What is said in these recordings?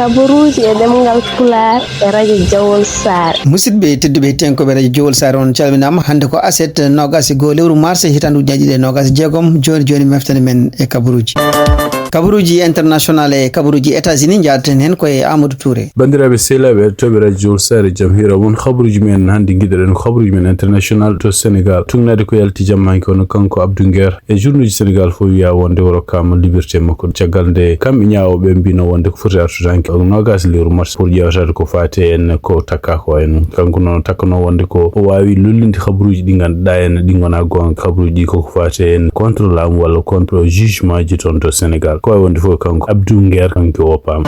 kaburuji e demgal Pulaar e radio Jawol Sare. Musidɓe tedduɓe hettiyankoɓe radio Jawol Sare on calminama hande ko aset nogas go lewru mars hitandu ujunaje ɗiɗi e nogas jeegom joni meftani men e kaburuji international e kaburuji États-Unis jaaden hen koye Amadou Touré. bandiraɓe sehlaɓe toɓe radio Jawol Sare jaam hira won kaburuji men hande guiɗoɗen ko kaburuji men international to Sénégal tugnade ko yalti jammanke kono kanko Abdou Nguer e journuji Sénégal fo wiya wonde o rokkama liberté makko caggal nde kamɓe ñawoɓe mbino wonde ko foti artutanke nogas lewru mars pour ƴewtade ko fate en ko takka ko en kanko noon takkano wonde ko o wawi lullinde kaburuji ɗi ganduɗa en ɗi gona gonga kaburuji ɗi koko fate en contre laamu walla contre jugement ji toon to Sénégal ko wonde fof kanko Abdou Nguer kanko wopama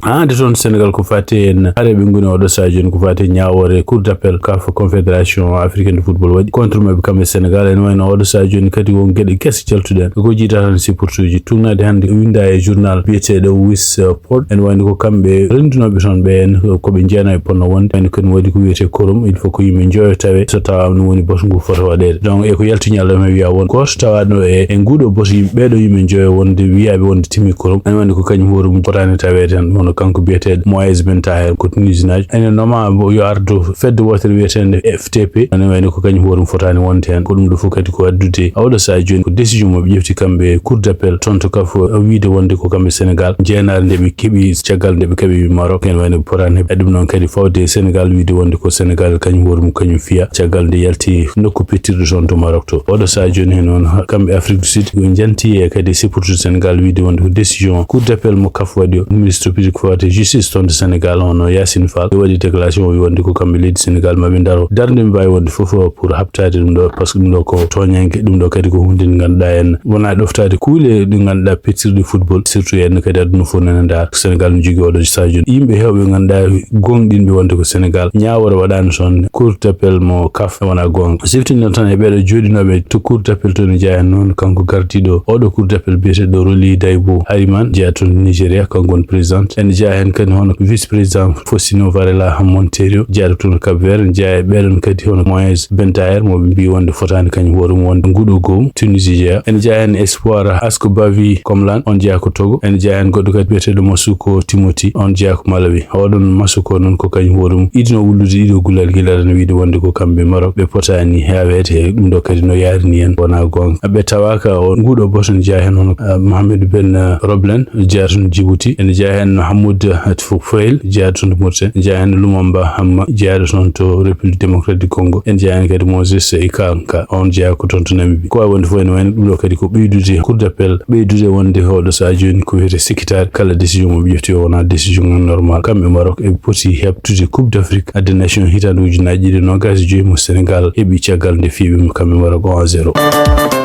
hande toon Sénégal ko fate en hareɓe goni oɗo sadio en ko fate ñawore cour d'appel CAF confédération africaine de football waɗi contre mabɓe kamɓe Sénégal en wayno oɗo sadio en kadi won gueɗe kesse caltuɗen ko jiita tan supportuji tugnade hande winda e journal biyeteɗo wis port en wayno ko kamɓe rendunoɓe toon ɓe en koɓe jeeyana e ponno wonde wayno kadi waɗi ko wiyete korum il faut ko yimɓe joyo tawe so tawa no woni boto ngu fota waɗede donc eko yaltiñi Allah ma wiya won goto tawaɗo e nguɗo boto ɓeɗo yimɓe joyo wonde wiyaɓe wonde timi korum en wayno ko kañum hoore fotani tawede tan wono kanko biyeteɗo Moïse Ben Taher ko tunisinaji enen noma yo ardu fedde wotere wiyetende FTP en wayno ko kañum hoore fotani wonde hen ko ɗum ɗo fof kadi ko addude awɗo sa joni ko décision mo ɓe ƴefti kamɓe cour d'appel toon to kaf wiide wonde ko kamɓe Sénégal jeenare nde ɓe keeɓi caggal nde ɓe keeɓi Maroc en wayno potani heɓe ɗum noon kadi fawde Sénégal wiide wonde ko Sénégal kañum hoore mum kañum fiya caggal nde yalti nokku pettirɗo toon to Maroc to oɗo sa joni hen noon kamɓe Afrique du Sud ko janti e kadi supportude Sénégal wiide wonde ko décision cour d'appel mo kaf waɗi o ministre public ko fawde justice toon de Sénégal ono Yacine Fall waɗi déclaration o wi wonde ko kamɓe leydi Sénégal maɓe daro darde ɓe mbawi wonde foof pour habtade ɗum ɗo par ce que ɗum ɗo ko toñangue ɗum ɗo kadi ko hunde nde ganduɗa en wona ɗoftade kuule ɗi ganduɗa pettirɗe football surtout en kadi aduna fof nana dar Sénégal no jogui oɗo sadio yimɓe hewɓe ganduɗa gonɗinɓe wonde ko Sénégal ñawore waɗano toon cour d'appel mo CAF wona gonga siftino tan e ɓeɗo joɗinoɓe to cour d'appel to ne jeeya hen noon kanko gardiɗo oɗo cour d'appel biyeteɗo Roli Daybou Hariman jeeya toon Nigéria kanko woni présidente en jeeya hen kadi hono vice président Faustino Varela Monteiro jeeya toon Cap Vert en jeeya e ɓeɗon kadi hono Moïse Ben Taher moɓe mbi wonde fotani kañum hoore mum wonde nguɗo goum Tunisie jeeya en jeeya hen espoir Asko Bavi Komlan on jeeya ko Togo en jeeya hen goɗɗo kadi biyeteɗo Masuko Timothy on jeeya ko Malawi oɗon Masuko noon ko kañum hoore mum idino wullude ɗiɗo gullal guilal no wiide wonde ko kamɓe Maroc ɓe potani hewede ɗum ɗo kadi no yarini en wona gonga ɓe tawaka o nguɗo boto ne jeeya hen hono Mohamed Ben Roblen jeeya toon Djibouti en jeeya hen Hamoud Foufel jeeya toon to Mauritanie en jeeya hen Lumumba Hamma jeeya toon to République démocratique du Congo en jeeya hen kadi Moses Ikanka on jeeya ko toon to Namibie ko wawi wonde fof en wayno ɗum ɗo kadi ko ɓeydude cour d'appel ɓeydude wonde oɗo sa joni ko wiyete sikkitare kala décision mo ɓe ƴefti o wona décision normal kamɓe Maroc eɓe poti heɓtude coupe d'Afrique des nations hitande ujunaje ɗiɗi nogas joyi mo Sénégal heeɓi caggal nde fiiɓe kamɓe Maroc 1-0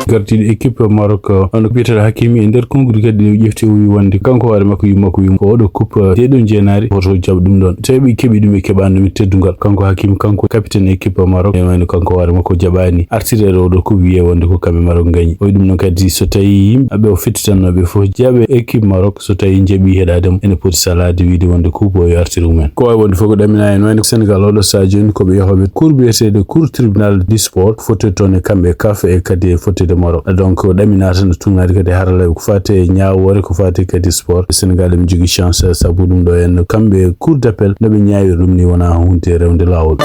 gardiɗo équipe Maroc on biyeteɗo Hakimi e nder konngudi kadi ƴefti o wi wonde kanko hoore makko yimmakko wi ko oɗo coupe deɗo jeenari woto jaɓ ɗum ɗon tawi keeɓi ɗum e keɓani ɗum teddugal kanko Hakimi kanko capitaine équipe Maroc e wayno kanko hoore makko jaɓani artirede oɗo coupe wiye wonde ko kamɓe Maroc gañi o wi ɗum noon kadi so tawi yimɓe o fettitannoɓe fof jaaɓe équipe Maroc so tawi jaaɓi heɗademo ene poti salade wiide wonde coupe o yo artire mumen ko wawi wonde fof ko ɗamina en wayno Sénégal oɗo sa joni koɓe yahoɓe cour biyeteɗo cour tribunal du sport fotte toon e kamɓe CAF e kadi e fottede Maroc donc ɗaminata no tugnade kadi haralaɓe ko fate ñawore ko fate kadi sport Sénégal emi jogui chance saabu ɗum ɗo en kamɓe cour d'appel noɓe ñawi ɗum ni wona hunde rewde lawol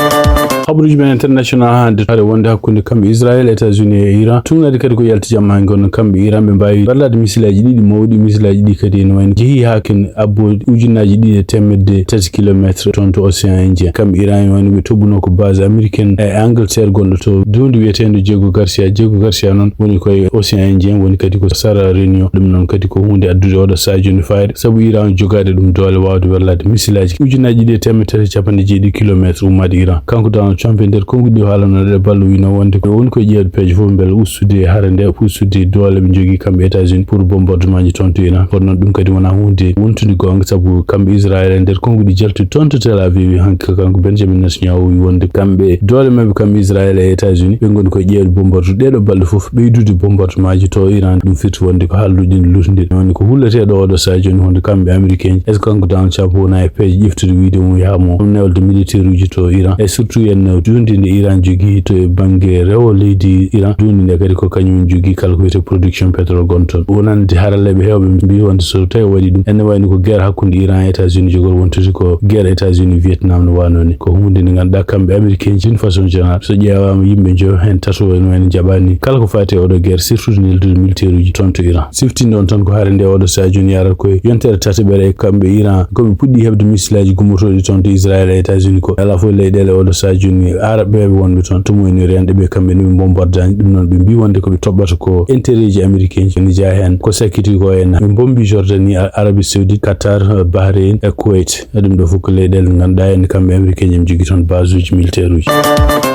habaruji men international hande hade wonde hakkunde kamɓe Israël États-Unis e Iran tugnade kadi ko yalti jamma han gonno kamɓe Iran ɓe mbawi wallade misilaji ɗiɗi mawɗi misilaji ɗi kadi ene wayno jeehi haken abbo ujunaji ɗiɗi e temmedde 3 kilométre toon to océan Indien kamɓe Iran e wayno ɓe tobbuno ko base américaine e Angleterre gonɗo to dondu wiyetende Diego Garcia noon woni koye océan Indien woni kadi ko Sara Réunion ɗum noon kadi ko hunde addude oɗo sadio no fayde saabu Iran jogade ɗum doole wawde wallade misilaji ujunaji ɗiɗi e temmedde 3 kilométre ummade Iran kanko Donald Trump e nder konngudi haalanoɗe ballo wino wonde ko woni koye ƴeewde peeje fof beele ustude hare nde ustude doole ɓe jogui kamɓe États-Unis pour bombardement ji toon to Iran kono noon ɗum kadi wona hunde wontude gonga saabu kamɓe Israël e nder konngudi jaltude toon to Tel Aviv hanke kanko Benjamin Netanyahu wi wonde kamɓe doole mabɓe kamɓe Israël e États-Unis ɓe goni koye ƴeewde bombardude ɗeɗo balɗe fof ɓeydu ɓeydude bombardement ji to Iran ɗum firti wonde ko haalluɗin lutde woni ko hulleteɗo oɗo sadio joni honde kamɓe américain est ce que kanko Donald Trump wona e peeje ƴeftude wiide mum yahamo newde militaire uji to Iran e surtout en dundi nde Iran jogui to banggue rewo leydi Iran dundi nde kadi ko kañum jogui kala ko wiyete production pétrole gonton wonande haralleɓe hewɓe mbi wonde so tawi waɗi ɗum ene wayno ko guerre hakkude Iran e États-Unis jogori wontoti ko guerre États-Unis Vietnam no wanoni ko hunde nde ganduɗa kamɓe américain jini façon général so ƴewama yimɓe jo hen tato en wayno jaɓani kala ko fati oɗo guerre surtout neldude militaire uji toon to Iran siftinde on tan ko haare nde oɗo sadio joni yarat koye yontere tateɓere e kamɓe Iran koɓe puɗɗi heɓde missilaji gummotoɗi toon to Israël e États-Unis ko ala fof leyɗele oɗo sadio joni araɓeɓe wonɓe toon to moyni renɗe ɓe kamɓe ne ɓe bombardani ɗum noon ɓe mbi wonde koɓe toɓɓata ko intérêt ji américain joni jaa hen ko sakkiti ko en ɓe bombi Jordanie Arabie Saoudite Qatar Bahrain e Kuwait ɗum ɗo fof ko leyɗele ɗe ganduɗa en kamɓe américain ñam jogui toon base uji militaire uji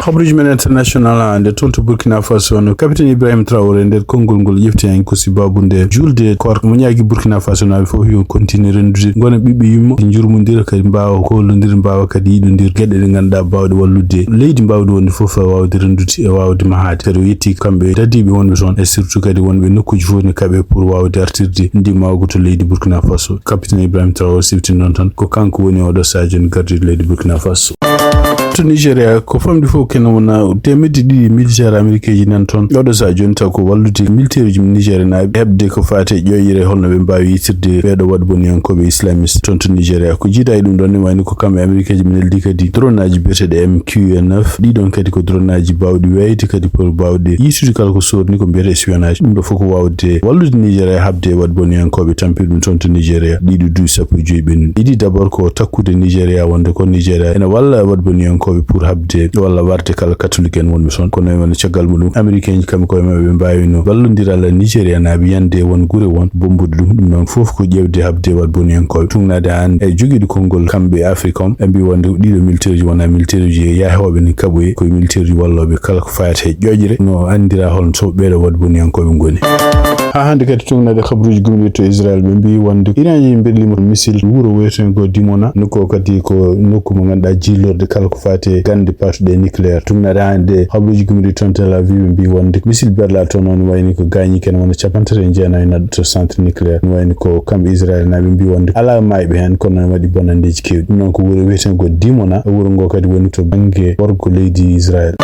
habaruji men international nde tolto Burkina Faso no capitaine Ibrahima Traoré nder konngol ngol ƴefti hen ko sibabunde julde korko mo ñaagui Burkina Faso naɓe fof yo continue rendude gona ɓiɓɓe yimmo jurmodira kadi mbawa kollodir mbawa kadi yiɗodir gueɗe ɗe ganduɗa bawɗe wallude leydi mbawdi wonde fof wawde rendude e wawde mahade kadi o yetti kamɓe dadiɓe wonɓe toon e surtout kadi wonɓe nokkuji fof ne kaɓe pour wawde artirde ndimawgo to leydi Burkina Faso capitaine Ibrahima Traoré siftini noon tan ko kanko woni oɗo sadio gardiɗo leydi Burkina Faso to Nigeria ko famdi fof ken wona temedde ɗiɗi militaire américain ji nan toon oɗo sa joni taw ko wallude militaire ji Nigeria naɓe heɓde ko fate ƴoyire holno ɓe mbawi yitirde ɓeɗo waɗa boniyankoɓe islamiste toon to Nigeria ko jiida e ɗum ɗon ne wayno ko kamɓe américain ji neldi kadi drone aji biyeteɗe MQ9 ɗiɗon kadi ko drone aji bawɗi weyde kadi pour bawɗe yitude kala ko sorni ko mbiyete espionnage ɗum ɗo fof ko wawde wallude Nigeria habde waɗa boniyankoɓe tampir ɗum toon to Nigeria ɗiɗi duuɓi sappo e joyi ɓennuɗi ɗiɗi d'abord ko takkude Nigeria wonde ko Nigeria ene walla waɗa boniyankoɓe pour habde walla warde kala catholique en wonɓe toon kono wona caggal muɗum américain ji kamɓe koye maɓɓe ɓe mbawino wallodira Nigeria naaɓe yande won guure won bombude ɗum noon fof ko ƴewde habde waɗa boniyankoɓe tugnade an e joguiɗo konngol kamɓe Africom ɓe mbi wonde ɗiɗo militaire ji wona militaire ji yahoɓe ne kaɓoye koye militaire ji walloɓe kala ko fayate ƴoƴre no andira holno to ɓeɗo waɗa boniyankoɓe goni ha hande kadi tugnade habaruji gumɗi to Israël ɓe mbi wonde Iran yi berlimo missile wuuro wiyetego Dimona nokko kadi ko nokku mo ganduɗa jillorde kala ko fate gande patuɗe nucléaire tugnade hande habaruji gumɗi toon Tel Aviv ɓe mbi wonde missile berla to noon wayni ko gañi ken wona 49 naɗɗo to centre nucléaire wayni ko kamɓe Israël naɓe mbi wonde ala mayɓe hen kono noon waɗi bonandeji kewɗi ɗum noon ko wuuro wiyetego Dimona wuuro ngo kadi woni to banggue worgo leydi Israël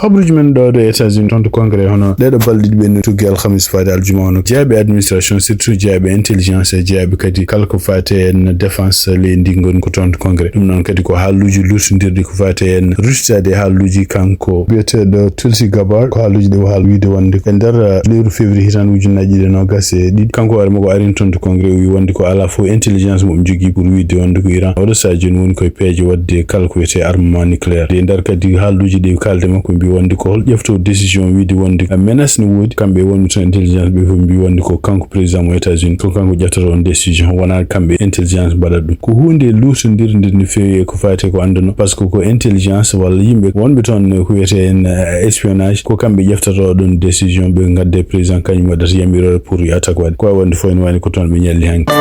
habaruji men ɗo e États-Unis toon to congrès hono ɗeɗo balɗe ɗiɗi ɓenni tuggi alhamis fade aljuma hono jeeyaɓe administration surtout jeeyaɓe intelligence e jeeyaɓe kadi kala ko fate en défense leydi ngoni ko toon to congrès ɗum noon kadi ko haalluji lurtodirɗi ko fate en ruttitade e haalluji kanko biyeteɗo Tulsi Gabbard ko haalluji ɗe o haal wiide wonde e nder lewru février hitan ujunnaje ɗiɗi nogas e ɗiɗi kanko waɗa mo ko arini toon to congrès o wi wonde ko ala fof intelligence mo jogui pour wiide wonde ko Iran oɗo sa joni woni koye peeje wadde kala ko wiyete armement nucléaire de nder kadi haalluji ɗi kalde makko mbi wonde ko hol ƴefto décision wiide wonde menace ne woodi kamɓe wonɓe toon intelligence ɓe fof mbi wonde ko kanko président mo États-Unis ko kanko ƴettata on décision wona kamɓe intelligence mbaɗat ɗum ko hunde lutodirde no feewi ko fate ko andano par ce que ko intelligence walla yimɓe wonɓe toon ko wiyete en espionnage ko kamɓe ƴeftata ɗon décision ɓe gadde président kañum waɗata yamirore pour attaque waɗe ko wonde fof ne wani ko toon ɓe ñalli hanki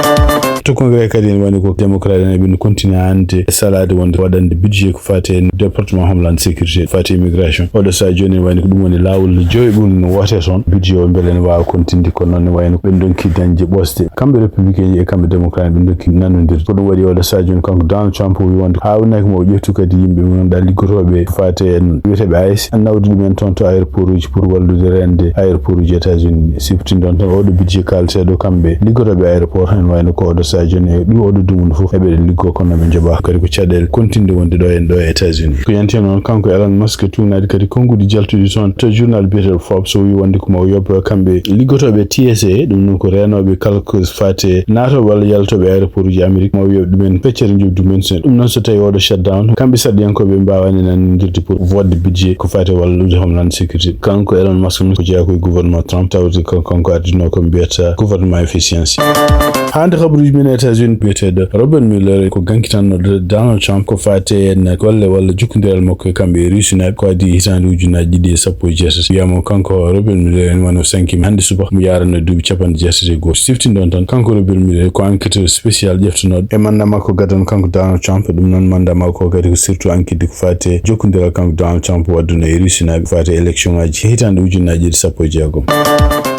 to congrès kadi en wani ko démocrate en ɓe continue hande salade wonde waɗande budget ko fate en département homeland sécurité fate immigration oɗo sa joni en wani ko ɗum woni lawol joyi ɓuri no wote toon budget o beele ne wawa continue kono noon ne wayno ɓe donki dañde ɓoste kamɓe républicain ji e kamɓe démocrate ɓe donki nanodir ko ɗum waɗi oɗo sa joni kanko Donald Trump wi wonde hawnaki mo ƴeftu kadi yimɓe mo ganduɗa liggotoɓe fate en wiyeteɓe AIS nawdi ɗumen toon to aéroport uji pour wallude rende aéroport uji États-Unis siftinde on tan oɗo budget kalteɗo kamɓe liggotoɓe aéroport hen wayno ko oɗo sa joni e ɗum oɗo dumunde fof eɓe liggo kono ɓe jooɓa kadi ko caɗele continue wonde ɗo en ɗo e États-Unis ko yanti noon kanko Elon Musk tugnade kadi konngudi jaltuɗi toon to journal biyeteɗo Forbes o wi wonde ko mo yobba kamɓe liggotoɓe TSA ɗum noon ko renoɓe kala ko fate natoɓe walla yaltoɓe aéroport uji Amérique mo wiyoɓe ɗumen feccere jobdi mumen sen ɗum noon so tawi oɗo shutdown kamɓe saɗiyankoɓe mbawani nanodirde pour wadde budget ko fate wallude homeland sécurité kanko Elon Musk ko jeeya koye gouvernement Trump tawde kanko ardino ko mbiyata gouvernement efficiency hande habaruji men États-Unis biyeteɗo Robert Mueller ko gankitannoɗo Donald Trump ko fate en golle walla jukkondiral makko e kamɓe Russie ko adi hitande ujunaji 2017 wiyamo kanko Robert Mueller en wano sankima hande suba mo yarano duuɓi capanɗe jeetati e goho siftinɗon tan kanko Robert Mueller ko enquêteur spécial ƴeftunoɗo e manda makko gadon kanko Donald Trump ɗum noon manda makko kadi ko surtout enquête ko fate jokkodiral kanko Donald Trump wadduno e Russie naɓe fate élection ngaji hitande ujunaji 16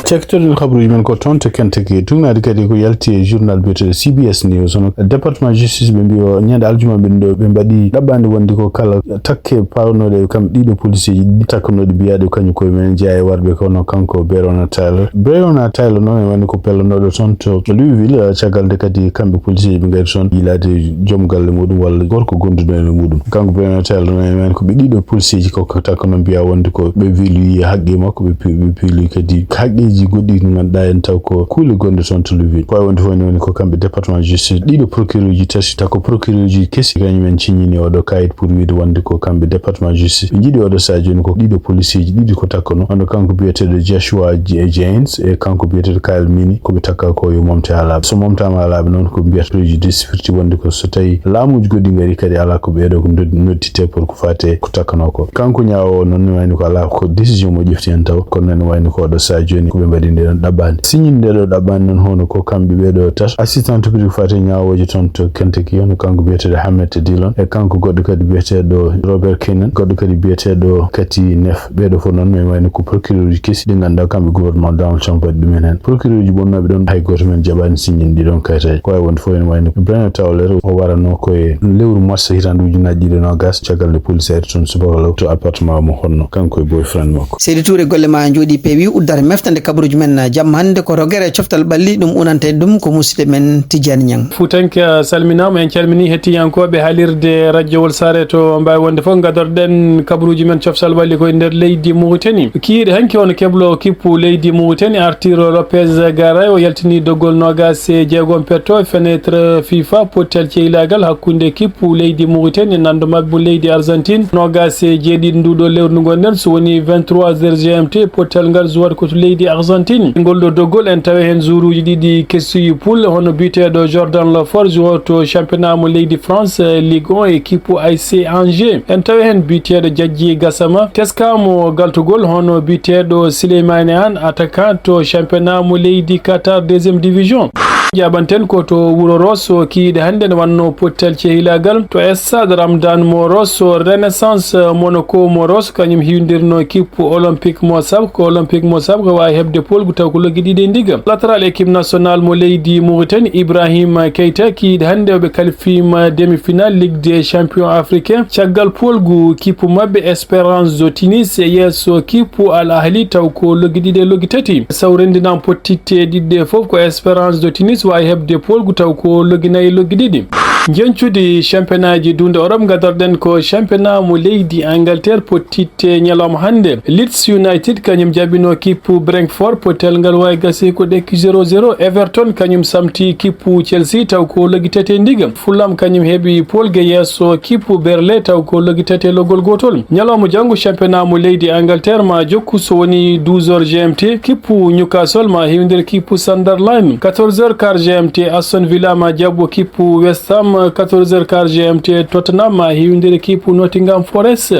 cektoɗen kabaruji men ko toon to Kentucky tugnade kadi ko yalti e journal biyeteɗo CBS News hono département justice ɓe mbi o ñande aljuma ɓen ɗo ɓe mbaɗi ɗaɓɓande wonde ko kala takke pawnoɗe kamɓe ɗiɗo policier ji ɗi takkunoɗe mbiyaɗe kañum koye men jeeya e warɓe kono kanko Breonna Taylor noon e woni ko pellonoɗo toon to Louisville caggal nde kadi kamɓe policier ji ɓe gari toon yiilade joom galle muɗum walla gorko gonduɗo e muɗum kanko Breonna Taylor noon e woni ko ɓe ɗiɗo policier ji koko takkuno mbiya wonde ko ɓe wiili haqqi makko ɓe piili kadi haqqiji goɗɗi ɗi ganduɗa en taw ko kuule gonɗe toon to Louisville ko wonde fof woni ko kamɓe département justice ɗiɗo procureur ji tati tako procureur ji kesi kañumen ciññini oɗo kayit pour wiide wonde ko kamɓe département justice ɓe jiiɗi oɗo saha joni ko ɗiɗo policier ji ɗiɗi ko takkono hono kanko biyeteɗo Joshua James e kanko biyeteɗo Kyle Mini koɓe takka ko yo momte ha laaɓa so momtama ha laaɓa noon ko mbiyata préjudice firti wonde ko so tawi laamuji goɗɗi gari kadi ala ko ɓeeɗo ko noddite pour ko fate ko takkano ko kanko ñawo noon ne wayno ko ala ko décision mo ƴefti hen taw kono noon wayno ko oɗo saha joni koɓe mbaɗi ndeɗon ɗaɓɓande signinde ndeɗo ɗaɓɓande noon hono ko kamɓe ɓeeɗo tati assistant to ko fate ñawoji toon to Kentucky hono kanko biyeteɗo Hammett Dillon e kanko goɗɗo kadi biyeteɗo Robert Kennan goɗɗo kadi biyeteɗo Kati Neff ɓeeɗo fof noon ne wayno ko procureur ji kesi ɗi ganduɗa kamɓe gouvernement Donald Trump waɗi ɗumen hen procureur ji bonnoɓe ɗon hay goto men jaɓani signinde ɗiɗon kayitaji ko way wonde fof ene wayno Breonna Taylor o warano koye lewru mars hitande ujunaji 2020 caggal nde police ari toon subaka law to appartement mo honno kanko e boyfriend makko Seydi Touré golle ma jooɗi peewi uddare meftande kabaruji men jamma hande ko rogere coftal ɓalli ɗum unante ɗum ko musidɗo men Tidiane Niang Fuutanke salminama en calmini hettiyankoɓe haalirde radio Wolsare to mbawi wonde fof gadorɗen kabaruji men coftal ɓalli koye nder leydi Mauritanie kiiɗe hanki on keblo kippu leydi Mauritanie Arturo Lopez Garay o yaltini doggol nogas e jeegom petto fenêtre FIFA potel ceylagal hakkunde kippu leydi Mauritanie nando mabɓe leydi Argentine nogas e jeeɗiɗi nduɗo lewru ndu gonɗen so woni 23h GMT potel ngal zuwat ko to leydi Argentine ngol ɗo doggol en tawi hen jour uji ɗiɗi kessuyi poule hono biteɗo Jordan Lefort jouoto championnat mo leydi France Ligue 1 équipe AS Angers en tawi hen biteɗo Diadji Gassama teskamo galtugol hono biteɗo Souleymane Anne attaquant to championnat mo leydi Qatar 2e division jaɓanten ko to wuro Rosso kiiɗe hande ne wanno pottel cehilagal to Stade Ramdan mo Rosso Renaissance Monaco mo Rosso kañum hiwdirno équipe olympique mo Sab ko olympique mo Sab ko wawi hebde polgu taw ko loggi ɗiɗi ndiga latéral équipe nationale mo leydi Mauritanie Ibrahima Keita kiiɗe hande oɓe qualifima demi-finale Ligue des champions africain caggal polgu kipu mabɓe Espérance de Tunis e yesso kipu Al Ahli taw ko loggi ɗiɗi e loggi tati sawrendinan pottitte ɗiɗɗe foof ko Espérance de Tunis wawi hebde polgu taw ko loggi nayyi loggi ɗiɗi jencude championnat ji dunde Europe gadorɗen ko championnat mo leydi Angleterre pottitte ñalawma hande Leeds United kañum jaɓino kippu Brentford potel ngal wawi gasi ko ɗekki 0-0 Everton kañum samti kippu Chelsea taw ko loggi tati ndiga Fulham kañum heeɓi polge yesso kippu Burnley taw ko loggi tati loggol gotol ñalawma janggo championnat mo leydi Angleterre ma jokku so woni 12h GMT kippu Newcastle ma hewdir kippu Sunderland 14h15 GMT Aston Villa ma jabbo kippu West Ham 14h15 GMT Tottenham ma hiwdir équipe Nottingham Forest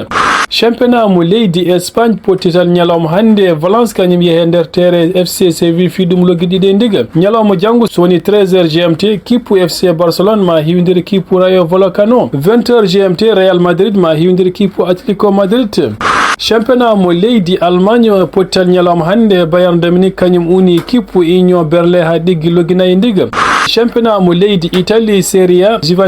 championnat mo leydi Espagne pottital ñalawma hande Valence kañum yehe nder terre FC Séville fiɗum loggi ɗiɗi ndiga ñalawma janggo so woni 13h GMT kippu FC Barcelone ma hiwdir kippu Rayo Vallecano 20h GMT Real Madrid ma hiwdir kippu Atlético Madrid championnat mo leydi Allemagne pottal ñalawma hande Bayern Dominique kañum uni kippu Union Berlin ha ɗiggi loggi nayyi ndiga championnat mo leydi Italie Serie A Juventus